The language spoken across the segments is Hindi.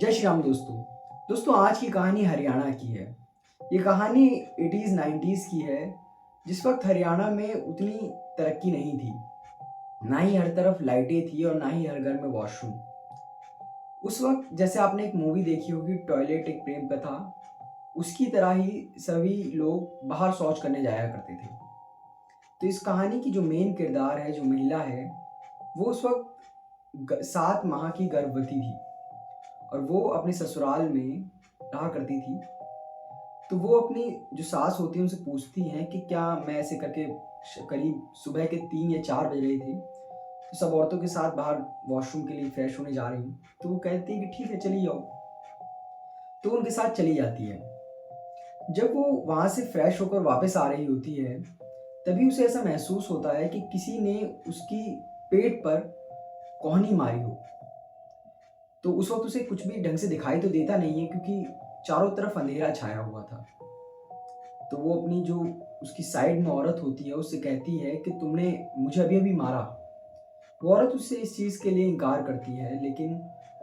जय श्री राम दोस्तों। दोस्तों आज की कहानी हरियाणा की है। ये कहानी 80s 90s की है, जिस वक्त हरियाणा में उतनी तरक्की नहीं थी। ना ही हर तरफ लाइटें थी और ना ही हर घर में वॉशरूम। उस वक्त जैसे आपने एक मूवी देखी होगी टॉयलेट एक प्रेम कथा, उसकी तरह ही सभी लोग बाहर शौच करने जाया करते थे। तो इस कहानी की जो मेन किरदार है, जो महिला है, वो उस वक्त 7 माह की गर्भवती थी और वो अपने ससुराल में रहा करती थी। तो वो अपनी जो सास होती है उनसे पूछती हैं कि क्या मैं ऐसे करके करीब सुबह के 3 या 4 बज रहे थे, तो सब औरतों के साथ बाहर वॉशरूम के लिए फ्रेश होने जा रही हूँ। तो वो कहती है कि ठीक है चली जाओ। तो उनके साथ चली जाती है। जब वो वहाँ से फ्रेश होकर वापस आ रही होती है, तभी उसे ऐसा महसूस होता है कि किसी ने उसकी पेट पर कोहनी मारी हो। तो उस वक्त उसे कुछ भी ढंग से दिखाई तो देता नहीं है, क्योंकि चारों तरफ अंधेरा छाया हुआ था। तो वो अपनी जो उसकी साइड में औरत होती है उससे कहती है कि तुमने मुझे अभी अभी मारा। वो औरत उससे इस चीज़ के लिए इनकार करती है, लेकिन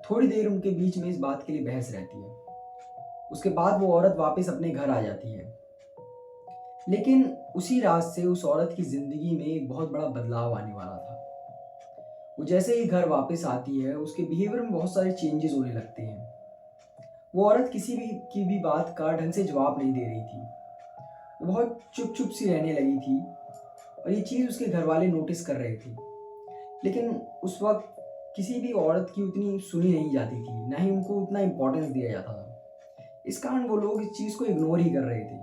थोड़ी देर उनके बीच में इस बात के लिए बहस रहती है। उसके बाद वो औरत वापस अपने घर आ जाती है। लेकिन उसी रात से उस औरत की ज़िंदगी में एक बहुत बड़ा बदलाव आने वाला था। वो जैसे ही घर वापस आती है, उसके बिहेवियर में बहुत सारे चेंजेस होने लगते हैं। वो औरत किसी भी की भी बात का ढंग से जवाब नहीं दे रही थी। वो बहुत चुप चुप सी रहने लगी थी और ये चीज़ उसके घर वाले नोटिस कर रहे थे। लेकिन उस वक्त किसी भी औरत की उतनी सुनी नहीं जाती थी, ना ही उनको उतना इम्पोर्टेंस दिया जाता था। इस कारण वो लोग इस चीज़ को इग्नोर ही कर रहे थे।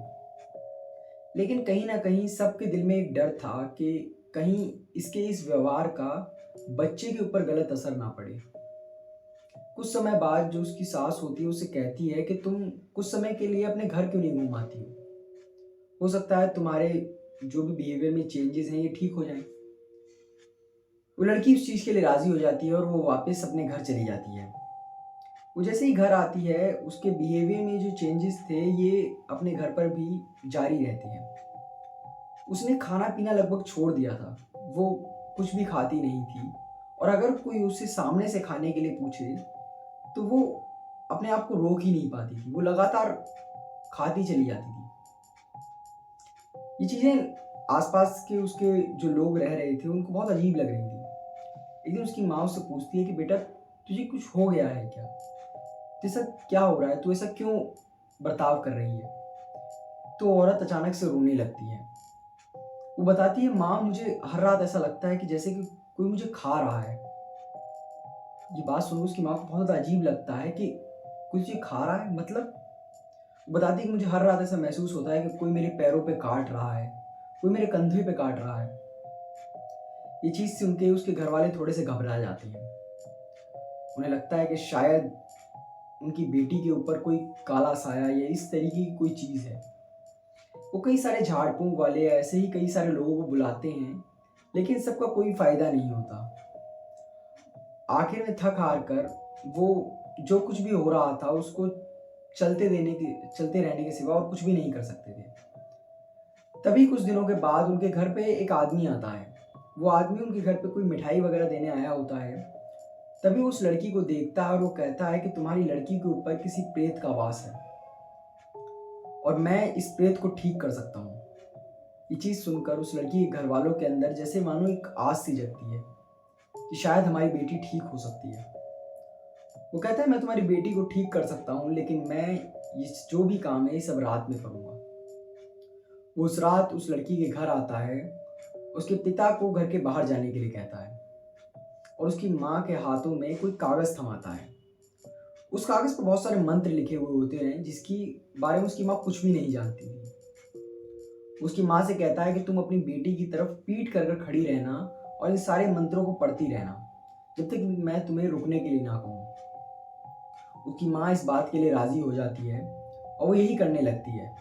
लेकिन कहीं ना कहीं सबके दिल में एक डर था कि कहीं इसके इस व्यवहार का बच्चे के ऊपर गलत असर ना पड़े। कुछ समय बाद जो उसकी सास होती है उसे कहती है कि तुम कुछ समय के लिए अपने घर क्यों नहीं घूम आती हो सकता है तुम्हारे जो भी बिहेवियर में चेंजेस हैं ये ठीक हो जाएं। वो लड़की उस चीज़ के लिए राज़ी हो जाती है और वो वापस अपने घर चली जाती है। वो जैसे ही घर आती है, उसके बिहेवियर में जो चेंजेस थे ये अपने घर पर भी जारी रहते हैं। उसने खाना पीना लगभग छोड़ दिया था। वो कुछ भी खाती नहीं थी और अगर कोई उससे सामने से खाने के लिए पूछे तो वो अपने आप को रोक ही नहीं पाती थी। वो लगातार खाती चली जाती थी। ये चीज़ें आसपास के उसके जो लोग रह रहे थे उनको बहुत अजीब लग रही थी। एक दिन उसकी माँ उससे पूछती है कि बेटा तुझे कुछ हो गया है क्या? तो ऐसा क्या हो रहा है? तू ऐसा क्यों बर्ताव कर रही है? तो औरत अचानक से रोने लगती है। वो बताती है माँ मुझे हर रात ऐसा लगता है कि जैसे कि कोई मुझे खा रहा है। ये बात सुनकर उसकी माँ को बहुत अजीब लगता है कि कोई तुझे खा रहा है मतलब? वो बताती है कि मुझे हर रात ऐसा महसूस होता है कि कोई मेरे पैरों पे काट रहा है, कोई मेरे कंधे पे काट रहा है। ये चीज़ सुन के उसके घर वाले थोड़े से घबरा जाते हैं। उन्हें लगता है कि शायद उनकी बेटी के ऊपर कोई काला साया या इस तरीके की कोई चीज़ है। वो कई सारे झाड़ फूँक वाले ऐसे ही कई सारे लोगों को बुलाते हैं, लेकिन सबका कोई फ़ायदा नहीं होता। आखिर में थक हार कर वो जो कुछ भी हो रहा था उसको चलते रहने के सिवा और कुछ भी नहीं कर सकते थे। तभी कुछ दिनों के बाद उनके घर पे एक आदमी आता है। वो आदमी उनके घर पे कोई मिठाई वगैरह देने आया होता है। तभी वो उस लड़की को देखता है और वो कहता है कि तुम्हारी लड़की के ऊपर किसी प्रेत का वास है और मैं इस प्रेत को ठीक कर सकता हूँ। ये चीज़ सुनकर उस लड़की के घर वालों के अंदर जैसे मानो एक आस सी जगती है कि शायद हमारी बेटी ठीक हो सकती है। वो कहता है मैं तुम्हारी बेटी को ठीक कर सकता हूँ, लेकिन मैं ये जो भी काम है ये सब रात में करूँगा। वो उस रात उस लड़की के घर आता है, उसके पिता को घर के बाहर जाने के लिए कहता है और उसकी माँ के हाथों में कोई कागज़ थमाता है। उस कागज़ पर बहुत सारे मंत्र लिखे हुए होते हैं जिसकी बारे में उसकी माँ कुछ भी नहीं जानती थी। उसकी माँ से कहता है कि तुम अपनी बेटी की तरफ पीठ कर कर खड़ी रहना और इन सारे मंत्रों को पढ़ती रहना जब तक मैं तुम्हें रुकने के लिए ना कहूँ। उसकी माँ इस बात के लिए राज़ी हो जाती है और वो यही करने लगती है।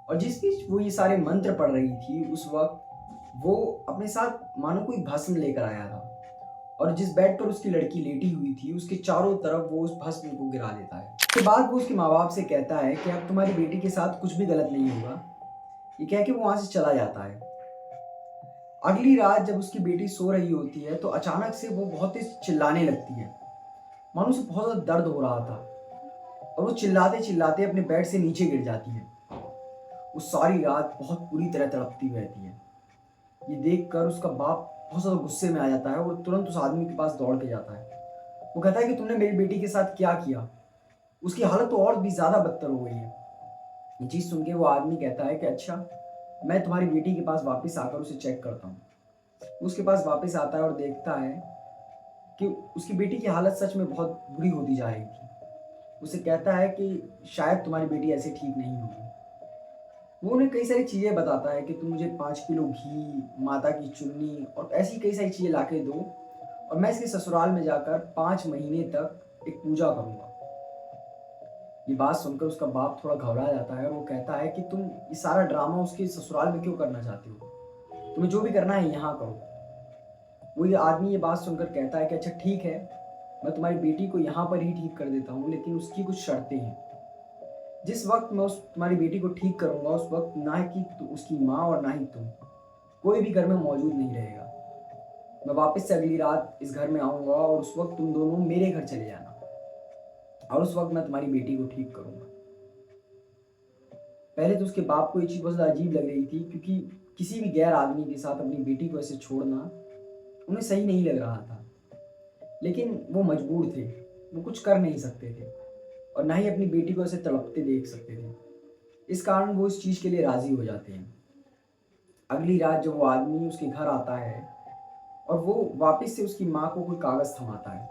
और जिस बीच वो ये सारे मंत्र पढ़ रही थी उस वक्त वो अपने साथ मानो कोई भस्म लेकर आया था और जिस बेड पर उसकी लड़की लेटी हुई थी उसके चारों तरफ वो उस भस्म को गिरा देता है। उसके बाद वो उसके माँ बाप से कहता है कि अब तुम्हारी बेटी के साथ कुछ भी गलत नहीं होगा। ये कह के वो वहाँ से चला जाता है। अगली रात जब उसकी बेटी सो रही होती है तो अचानक से वो बहुत तेज चिल्लाने लगती है, मानो उसे बहुत ज़्यादा दर्द हो रहा था। और वो चिल्लाते चिल्लाते अपने बेड से नीचे गिर जाती है। वो सारी रात बहुत बुरी तरह तड़पती रहती है। ये देखकर उसका बाप बहुत ज़्यादा गुस्से में आ जाता है और तुरंत उस आदमी के पास दौड़ के जाता है। वो कहता है कि तुमने मेरी बेटी के साथ क्या किया? उसकी हालत तो और भी ज़्यादा बदतर हो गई है। ये चीज़ सुन के वो आदमी कहता है कि अच्छा, मैं तुम्हारी बेटी के पास वापस आकर उसे चेक करता हूँ। उसके पास वापस आता है और देखता है कि उसकी बेटी की हालत सच में बहुत बुरी होती जा रही थी। उसे कहता है कि शायद तुम्हारी बेटी ऐसे ठीक नहीं होगी। वो उन्हें कई सारी चीज़ें बताता है कि तुम मुझे 5 किलो घी, माता की चुन्नी और ऐसी कई सारी चीज़ें ला के दो और मैं इसके ससुराल में जाकर 5 महीने तक एक पूजा करूँगा। ये बात सुनकर उसका बाप थोड़ा घबरा जाता है और वो कहता है कि तुम ये सारा ड्रामा उसके ससुराल में क्यों करना चाहते हो? तुम्हें जो भी करना है यहाँ करो। वो ये आदमी ये बात सुनकर कहता है कि अच्छा ठीक है, मैं तुम्हारी बेटी को यहाँ पर ही ठीक कर देता हूँ, लेकिन उसकी कुछ शर्तें हैं। जिस वक्त मैं उस तुम्हारी बेटी को ठीक करूँगा उस वक्त ना कि उसकी माँ और ना ही तुम, कोई भी घर में मौजूद नहीं रहेगा। मैं वापस से अगली रात इस घर में आऊँगा और उस वक्त तुम दोनों मेरे घर चले जाना और उस वक्त मैं तुम्हारी बेटी को ठीक करूँगा। पहले तो उसके बाप को ये चीज़ बहुत ज़्यादा अजीब लग रही थी, क्योंकि किसी भी गैर आदमी के साथ अपनी बेटी को ऐसे छोड़ना उन्हें सही नहीं लग रहा था। लेकिन वो मजबूर थे, वो कुछ कर नहीं सकते थे और ना ही अपनी बेटी को ऐसे तड़पते देख सकते थे। इस कारण वो इस चीज़ के लिए राज़ी हो जाते हैं। अगली रात जब वो आदमी उसके घर आता है और वो वापस से उसकी माँ को कोई कागज़ थमाता है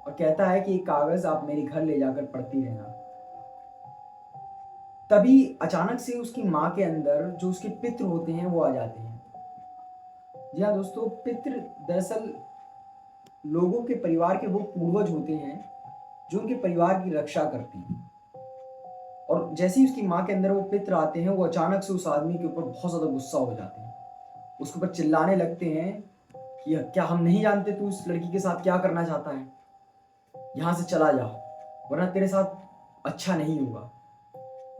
और कहता है कि ये कागज़ आप मेरे घर ले जाकर पढ़ती रहना। तभी अचानक से उसकी माँ के अंदर जो उसके पितृ होते हैं वो आ जाते हैं। जी हाँ दोस्तों, पितृ दरअसल लोगों के परिवार के वो पूर्वज होते हैं जो उनके परिवार की रक्षा करते हैं। और जैसे ही उसकी माँ के अंदर वो पितृ आते हैं, वो अचानक से उस आदमी के ऊपर बहुत ज़्यादा गुस्सा हो जाते हैं। उसके ऊपर चिल्लाने लगते हैं कि क्या हम नहीं जानते तू उस लड़की के साथ क्या करना चाहता है? यहाँ से चला जा, वरना तेरे साथ अच्छा नहीं होगा।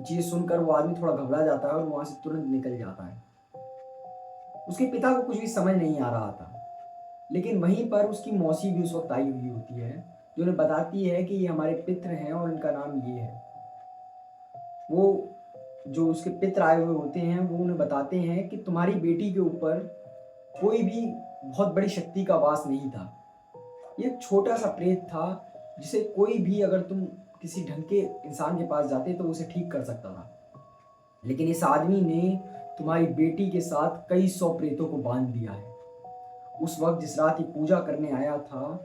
ये सुनकर वो आदमी थोड़ा घबरा जाता है और वहाँ से तुरंत निकल जाता है। उसके पिता को कुछ भी समझ नहीं आ रहा था, लेकिन वहीं पर उसकी मौसी भी उस वक्त आई हुई होती है, जो उन्हें बताती है कि ये हमारे पितृ हैं और इनका नाम ये है। वो जो उसके पितृ आए हुए होते हैं वो उन्हें बताते हैं कि तुम्हारी बेटी के ऊपर कोई भी बहुत बड़ी शक्ति का वास नहीं था। ये एक छोटा सा प्रेत था जिसे कोई भी अगर तुम किसी ढंग के इंसान के पास जाते तो उसे ठीक कर सकता था। लेकिन इस आदमी ने तुम्हारी बेटी के साथ कई 100 प्रेतों को बांध दिया है। उस वक्त जिस रात ये पूजा करने आया था,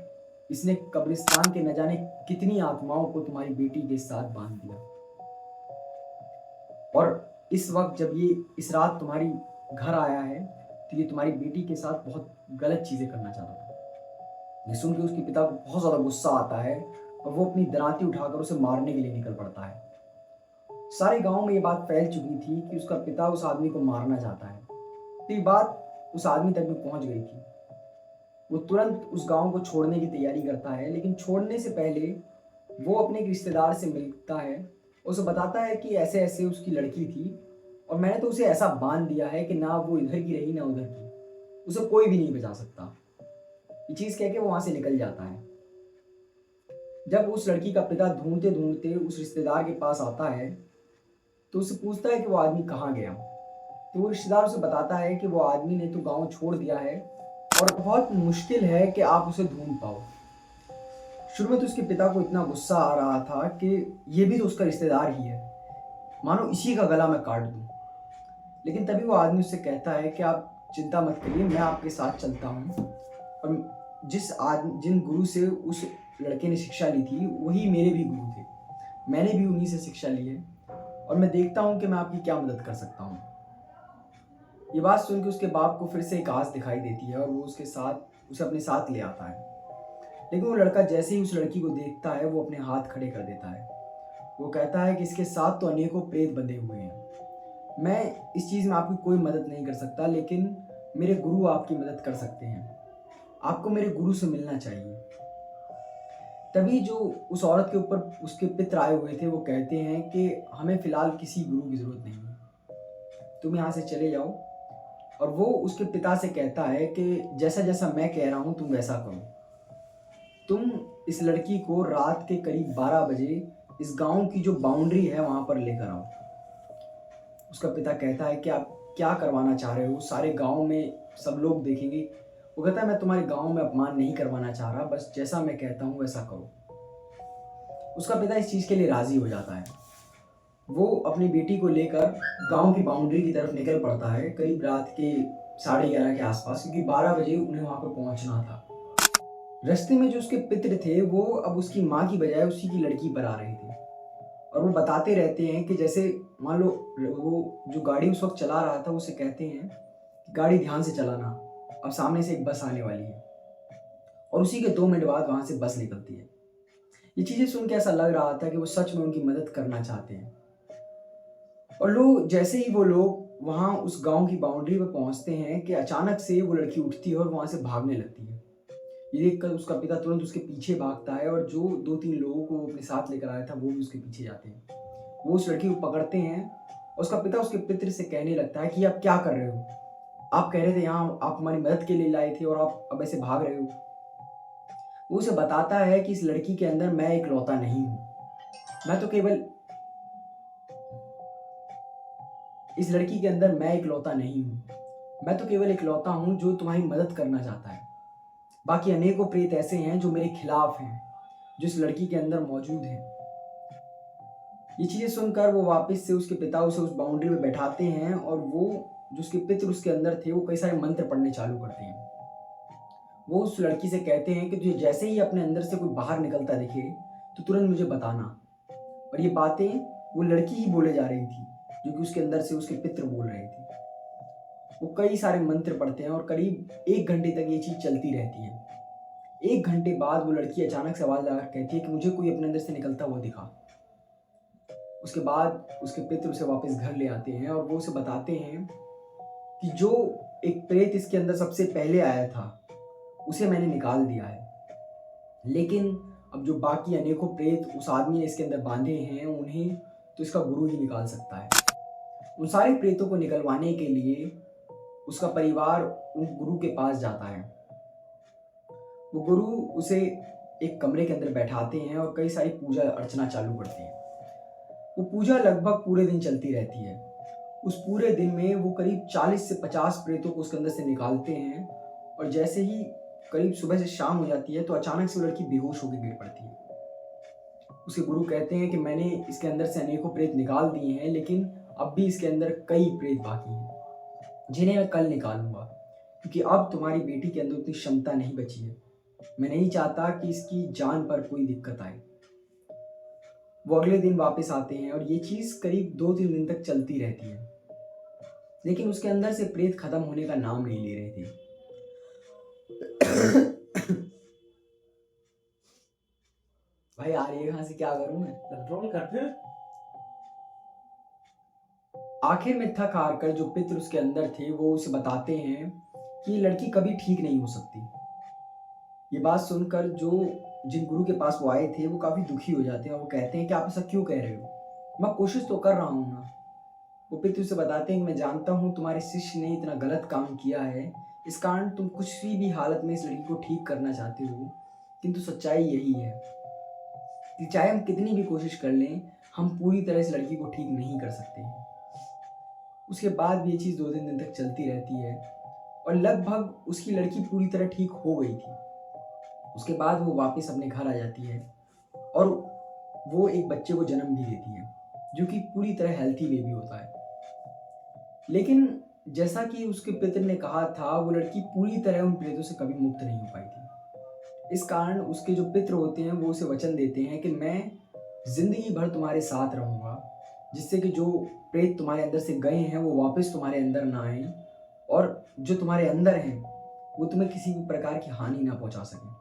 इसने कब्रिस्तान के न जाने कितनी आत्माओं को तुम्हारी बेटी के साथ बांध दिया। और इस वक्त जब ये इस रात तुम्हारी घर आया है तो ये तुम्हारी बेटी के साथ बहुत गलत चीज़ें करना चाहता था। ये सुन के उसके पिता को बहुत ज़्यादा गुस्सा आता है और वो अपनी दराती उठाकर उसे मारने के लिए निकल पड़ता है। सारे गांव में ये बात फैल चुकी थी कि उसका पिता उस आदमी को मारना चाहता है। तो ये बात उस आदमी तक भी पहुंच गई थी। वो तुरंत उस गांव को छोड़ने की तैयारी करता है, लेकिन छोड़ने से पहले वो अपने एक रिश्तेदार से मिलता है, उसे बताता है कि ऐसे ऐसे उसकी लड़की थी और मैंने तो उसे ऐसा बांध दिया है कि ना वो इधर की रही ना उधर की, उसे कोई भी नहीं बचा सकता। ये चीज़ कह के वो वहाँ से निकल जाता है। जब उस लड़की का पिता ढूंढते ढूंढते उस रिश्तेदार के पास आता है तो उससे पूछता है कि वो आदमी कहाँ गया। तो वो रिश्तेदार उसे बताता है कि वो आदमी ने तो गाँव छोड़ दिया है और बहुत मुश्किल है कि आप उसे ढूंढ पाओ। शुरू में तो उसके पिता को इतना गुस्सा आ रहा था कि ये भी तो उसका रिश्तेदार ही है, मानो इसी का गला मैं काट दूं। लेकिन तभी वो आदमी उससे कहता है कि आप चिंता मत करिए, मैं आपके साथ चलता हूँ और जिन गुरु से उस लड़के ने शिक्षा ली थी वही मेरे भी गुरु थे, मैंने भी उन्हीं से शिक्षा ली है और मैं देखता हूँ कि मैं आपकी क्या मदद कर सकता हूँ। ये बात सुन के उसके बाप को फिर से एक आस दिखाई देती है और वो उसे अपने साथ ले आता है। लेकिन वो लड़का जैसे ही उस लड़की को देखता है वो अपने हाथ खड़े कर देता है। वो कहता है कि इसके साथ तो अनेकों प्रेत बंधे हुए हैं, मैं इस चीज़ में आपकी कोई मदद नहीं कर सकता, लेकिन मेरे गुरु आपकी मदद कर सकते हैं, आपको मेरे गुरु से मिलना चाहिए। तभी जो उस औरत के ऊपर उसके पितर आए हुए थे वो कहते हैं कि हमें फ़िलहाल किसी गुरु की ज़रूरत नहीं है, तुम यहाँ से चले जाओ। और वो उसके पिता से कहता है कि जैसा जैसा मैं कह रहा हूँ तुम वैसा करो। तुम इस लड़की को रात के करीब 12 बजे इस गांव की जो बाउंड्री है वहां पर लेकर आओ। उसका पिता कहता है कि आप क्या करवाना चाह रहे हो, सारे गांव में सब लोग देखेंगे। वो कहता है मैं तुम्हारे गांव में अपमान नहीं करवाना चाह रहा, बस जैसा मैं कहता हूँ वैसा करो। उसका पिता इस चीज़ के लिए राजी हो जाता है। वो अपनी बेटी को लेकर गांव की बाउंड्री की तरफ निकल पड़ता है, करीब रात के 11:30 के आसपास, क्योंकि 12 बजे उन्हें वहां पर पहुंचना था। रास्ते में जो उसके पित्र थे वो अब उसकी माँ की बजाय उसी की लड़की पर आ रहे थे, और वो बताते रहते हैं कि जैसे मान लो वो जो गाड़ी उस वक्त चला रहा था उसे कहते हैं कि गाड़ी ध्यान से चलाना, अब सामने से एक बस आने वाली है। और उसी के 2 मिनट बाद वहां से बस निकलती है। ये चीजें सुन के ऐसा लग रहा था कि वो सच में उनकी मदद करना चाहते हैं। और लोग जैसे ही वो लोग वहां उस गांव की बाउंड्री पर पहुंचते हैं कि अचानक से वो लड़की उठती है और वहां से भागने लगती है। ये देखकर उसका पिता तुरंत उसके पीछे भागता है, और जो 2-3 लोगों को वो अपने साथ लेकर आया था वो भी उसके पीछे जाते हैं। वो उस लड़की को पकड़ते हैं, और उसका पिता उसके पित्र से कहने लगता है कि आप क्या कर रहे हो, आप कह रहे थे यहाँ आप हमारी मदद के लिए लाए थे और आप अब ऐसे भाग रहे हो। वो उसे बताता है कि इस लड़की के अंदर मैं इकलौता नहीं हूँ, मैं तो केवल इस लड़की के अंदर मैं इकलौता नहीं हूँ, मैं तो केवल इकलौता हूँ जो तुम्हारी मदद करना चाहता है। बाकी अनेकों प्रेत ऐसे हैं जो मेरे खिलाफ हैं, जो इस लड़की के अंदर मौजूद हैं। ये चीजें सुनकर वो वापस से उसके पिता उसे उस बाउंड्री में बैठाते हैं, और वो जो उसके पित्र उसके अंदर थे वो कई सारे मंत्र पढ़ने चालू करते हैं। वो उस लड़की से कहते हैं कि तुझे जैसे ही अपने अंदर से कोई बाहर निकलता दिखे तो तुरंत मुझे बताना। और ये बातें वो लड़की ही बोले जा रही थी, जो कि उसके अंदर से उसके पित्र बोल रहे थे। वो कई सारे मंत्र पढ़ते हैं, और करीब 1 घंटे तक ये चीज चलती रहती है। 1 घंटे बाद वो लड़की अचानक से आवाज लगाकर कहती है कि मुझे कोई अपने अंदर से निकलता हुआ दिखा। उसके बाद उसके पित्र उसे वापस घर ले आते हैं, और वो उसे बताते हैं कि जो एक प्रेत इसके अंदर सबसे पहले आया था उसे मैंने निकाल दिया है, लेकिन अब जो बाकी अनेकों प्रेत उस आदमी ने इसके अंदर बांधे हैं उन्हें तो इसका गुरु ही निकाल सकता है। उन सारे प्रेतों को निकलवाने के लिए उसका परिवार उन गुरु के पास जाता है। वो गुरु उसे एक कमरे के अंदर बैठाते हैं और कई सारी पूजा अर्चना चालू करते हैं। वो पूजा लगभग पूरे दिन चलती रहती है। उस पूरे दिन में वो करीब 40 से 50 प्रेतों को उसके अंदर से निकालते हैं, और जैसे ही करीब सुबह से शाम हो जाती है तो अचानक से वो लड़की बेहोश होकर गिर पड़ती है। उसके गुरु कहते हैं कि मैंने इसके अंदर से अनेकों प्रेत निकाल दिए हैं, लेकिन अब भी इसके अंदर कई प्रेत बाकी हैं जिन्हें मैं कल निकालूंगा, क्योंकि अब तुम्हारी बेटी के अंदर उतनी क्षमता नहीं बची है। मैं नहीं चाहता कि इसकी जान पर कोई दिक्कत आए। वो अगले दिन वापस आते हैं, और ये चीज करीब 2-3 दिन तक चलती रहती है, लेकिन उसके अंदर से प्रेत खत्म होने का नाम नहीं ले रहे थे। भाई आ रही है कहां से, क्या करूं मैं, कंट्रोल कर फिर। आखिर में थक हार कर जो पित्र उसके अंदर थे वो उसे बताते हैं कि ये लड़की कभी ठीक नहीं हो सकती। ये बात सुनकर जो जिन गुरु के पास वो आए थे वो काफी दुखी हो जाते हैं, और वो कहते हैं कि आप ऐसा क्यों कह रहे हो, मैं कोशिश तो कर रहा हूं ना। वो पितृ उसे बताते हैं कि मैं जानता हूँ तुम्हारे शिष्य ने इतना गलत काम किया है, इस कारण तुम कुछ भी हालत में इस लड़की को ठीक करना चाहते हो, किंतु सच्चाई यही है कि चाहे हम कितनी भी कोशिश कर लें हम पूरी तरह इस लड़की को ठीक नहीं कर सकते हैं। उसके बाद भी ये चीज़ 2-3 दिन तक चलती रहती है, और लगभग उसकी लड़की पूरी तरह ठीक हो गई थी। उसके बाद वो वापस अपने घर आ जाती है, और वो एक बच्चे को जन्म भी देती है, जो कि पूरी तरह हेल्थी बेबी होता है। लेकिन जैसा कि उसके पिता ने कहा था, वो लड़की पूरी तरह उन प्रेतों से कभी मुक्त नहीं हो पाई थी। इस कारण उसके जो पित्र होते हैं वो उसे वचन देते हैं कि मैं जिंदगी भर तुम्हारे साथ रहूंगा, जिससे कि जो प्रेत तुम्हारे अंदर से गए हैं वो वापस तुम्हारे अंदर ना आए, और जो तुम्हारे अंदर हैं वो तुम्हें किसी भी प्रकार की हानि ना पहुंचा सके।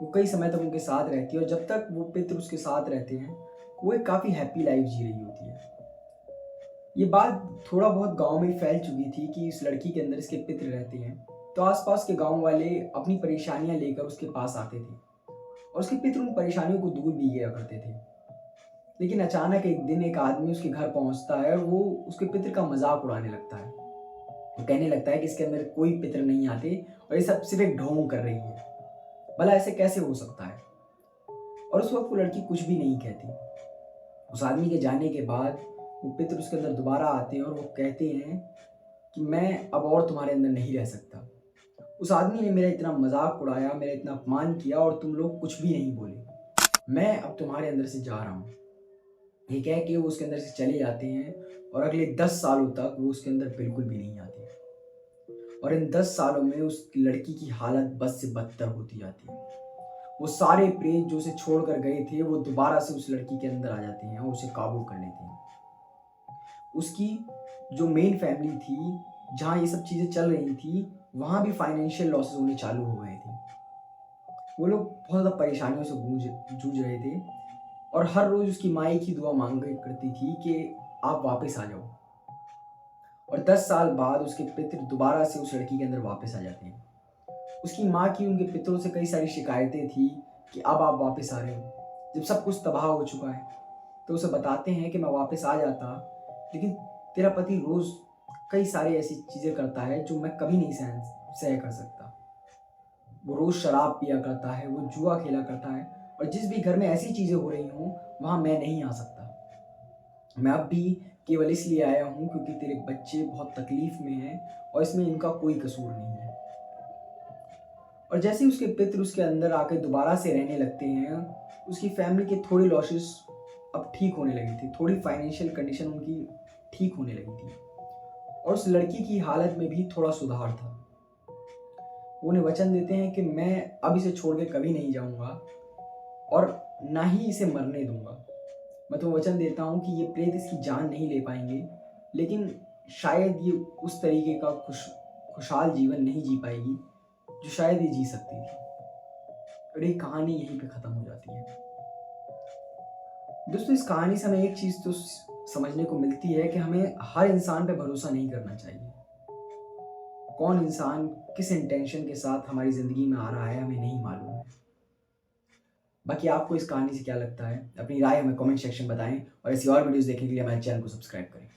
वो कई समय तक उनके साथ रहती है, और जब तक वो पित्र उसके साथ रहते हैं वो एक काफ़ी हैप्पी लाइफ जी रही होती है। ये बात थोड़ा बहुत गांव में फैल चुकी थी कि इस लड़की के अंदर इसके पित्र रहते हैं, तो आसपास के गांव वाले अपनी परेशानियां लेकर उसके पास आते थे, और उसके पित्र उन परेशानियों को दूर भी किया करते थे। लेकिन अचानक एक दिन एक आदमी उसके घर पहुंचता है, और वो उसके पित्र का मजाक उड़ाने लगता है। वो कहने लगता है कि इसके अंदर कोई पित्र नहीं आते, और ये सब सिर्फ एक ढोंग कर रही है, भला ऐसे कैसे हो सकता है। और उस वक्त वो लड़की कुछ भी नहीं कहती। उस आदमी के जाने के बाद वो पितर उसके अंदर दोबारा आते हैं और वो कहते हैं कि मैं अब और तुम्हारे अंदर नहीं रह सकता। उस आदमी ने मेरा इतना मजाक उड़ाया, मेरा इतना अपमान किया और तुम लोग कुछ भी नहीं बोले। मैं अब तुम्हारे अंदर से जा रहा हूँ। ये कह के वो उसके अंदर से चले जाते हैं और अगले 10 सालों तक वो उसके अंदर बिल्कुल भी नहीं आते। और इन 10 सालों में उस लड़की की हालत बद से बदतर होती जाती है। वो सारे प्रेत जो उसे छोड़कर गए थे वो दोबारा से उस लड़की के अंदर आ जाते हैं और उसे काबू कर लेते हैं। उसकी जो मेन फैमिली थी, जहाँ ये सब चीज़ें चल रही थी, वहाँ भी फाइनेंशियल लॉसेस होने चालू हो गए थे। वो लोग बहुत ज़्यादा परेशानियों से जूझ रहे थे और हर रोज़ उसकी माँ एक ही दुआ मांग करती थी कि आप वापस आ जाओ। और 10 साल बाद उसके पितर दोबारा से उस लड़की के अंदर वापस आ जाते हैं। उसकी माँ की उनके पितरों से कई सारी शिकायतें थी कि अब आप वापस आ रहे हो, जब सब कुछ तबाह हो चुका है। तो उसे बताते हैं कि मैं वापस आ जाता, लेकिन तेरा पति रोज़ कई सारी ऐसी चीज़ें करता है जो मैं कभी नहीं सह कर सकता। वो रोज़ शराब पिया करता है, वो जुआ खेला करता है, और जिस भी घर में ऐसी चीज़ें हो रही हों वहाँ मैं नहीं आ सकता। मैं अब भी केवल इसलिए आया हूँ क्योंकि तेरे बच्चे बहुत तकलीफ में हैं और इसमें इनका कोई कसूर नहीं है। और जैसे ही उसके पितर उसके अंदर आके दोबारा से रहने लगते हैं, उसकी फैमिली के थोड़े लॉसेस अब ठीक होने लगी थी, थोड़ी फाइनेंशियल कंडीशन उनकी ठीक होने लगी थी और उस लड़की की हालत में भी थोड़ा सुधार था। वो उन्हें वचन देते हैं कि मैं अब इसे छोड़ के कभी नहीं जाऊंगा और ना ही इसे मरने दूंगा। मैं तो वचन देता हूँ कि ये प्रेत इसकी जान नहीं ले पाएंगे, लेकिन शायद ये उस तरीके का खुशहाल जीवन नहीं जी पाएगी जो शायद ये जी सकती थी। और ये कहानी यहीं पे ख़त्म हो जाती है। दोस्तों, इस कहानी से हमें एक चीज़ तो समझने को मिलती है कि हमें हर इंसान पे भरोसा नहीं करना चाहिए। कौन इंसान किस इंटेंशन के साथ हमारी ज़िंदगी में आ रहा है हमें नहीं मालूम है। बाकी आपको इस कहानी से क्या लगता है, अपनी राय हमें कमेंट सेक्शन में बताएं और ऐसी और वीडियोस देखने के लिए हमारे चैनल को सब्सक्राइब करें।